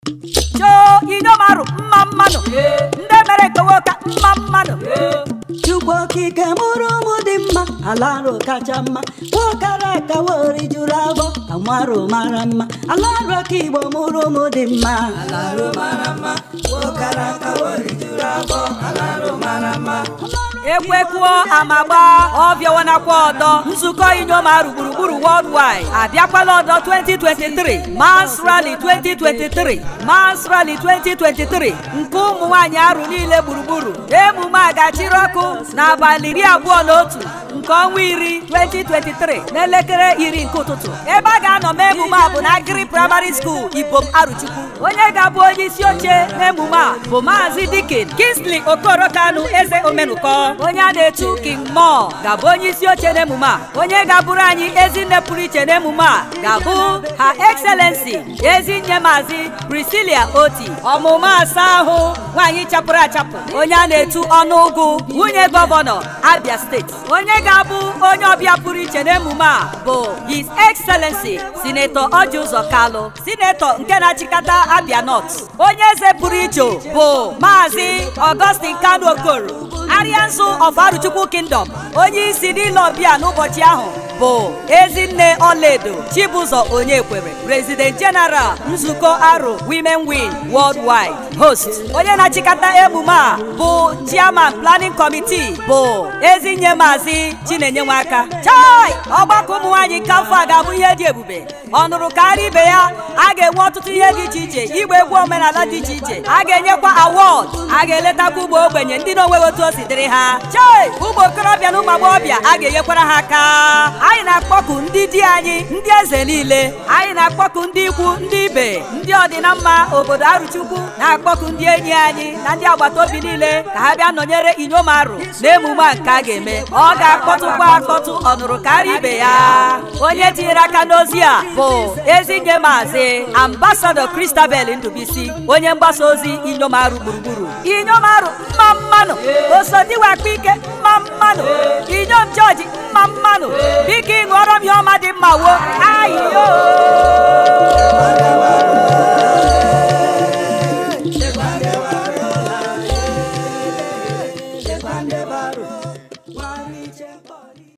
Cho Inomaru Mamano Ndemereka woka Mamano Chukwaki kemuru mudimma alaro kachama wokaraka wori jurabo amaru marama alaro kibo muru mudimma alaro marama wokaraka wori jurabo alaro marama Ekwekuo amagba obia kwa odo nzuko Inomaru gburugburu worldwide abiakwala odo 2023 Mass Rally 2023 Mass Rally 2023 nke ụmụ nwanyị arụ niile gburugburu emume a ga-achịrị ọkụ n'abalị 21 nke ọnwa 2023 n'elekere 10 nke ụtụtụ ebe a ga-anọ mee emume a bụ na Agri Primary School Ibom Aruchukwu onye ga-abụ onye isi oche n'emume a bụ Maazị Dikin Kingsley Okoro Kanu Eze Omenuko onye a na-etu King Mo ga-abụ onye isi oche n'emume a onye ga-abụrụ anyị ezinne pụrụ iche n'emume a ga-abụ Her Excellency Ezinne Maazị Priscilla Oti ọmụma asaa ahụ nwaanyị chapụrụ achapụ onye a na-etu ọnụụgụ nwunye gọvanọ Abia Steeti onye ga-abụ onye ọbịa pụrụ iche n'emume a bụ His Excellency Senator Orji Uzor Kalu Senator nke na-achịkọta Abia North onye eze pụrụ iche bụ Maazị Augustine Kanu Okoro Arianzu of Aruchukwu Kingdom onye isi n'ile ọbịa n'ụbọchị ahụ bụ Ezinne Oledo Chibuzor Onyekwere President General Nzukọ Aro Women Win Worldwide Host onye na-achịkọta emume a bụ Chairman Planning Committee bụ Ezinne Maazị Chinenye Nwaka chai ọgbakọ ụmụ nwaanyị nke afọ a ga-abụ ihe dị ebube ọnụrụ karịa ibe ya a ga-enwe ọtụtụ ihe dị iche iche igba egwu omenala dị iche iche a ga-enyekwa award a ga-eletakwa ụmụ ogbenye ndị na-onweghị otu o si dịrị ha chai ụmụ okorobịa na ụmụ agbọghọbịa a ga-enyekwara ha aka anyị na-akpọku ndị di anyị ndị eze niile anyị na-akpọku ndị ikwu ndị ibe ndị ọdịnamma obodo Aruchukwu na-akpọku ndị enyi anyị na ndị agbata obi niile ka ha bịa nọnyere Inomaru n'emume a nke a ga-eme ọ ga-akpọtụkwa akpọtụ ọnụrụ karịa ibe ya onye tinyere aka n'ozi a bụ Ezinne Maazị Ambassador Christabel Ndubisi onye mgbasa ozi Inomaru gburugburu Inomaru mma mmanụ Osodiwakpa ike mma mmanụ Inyom George mma mmanụ biko ịṅụọrọ m ihe ọma dị mma wo ayo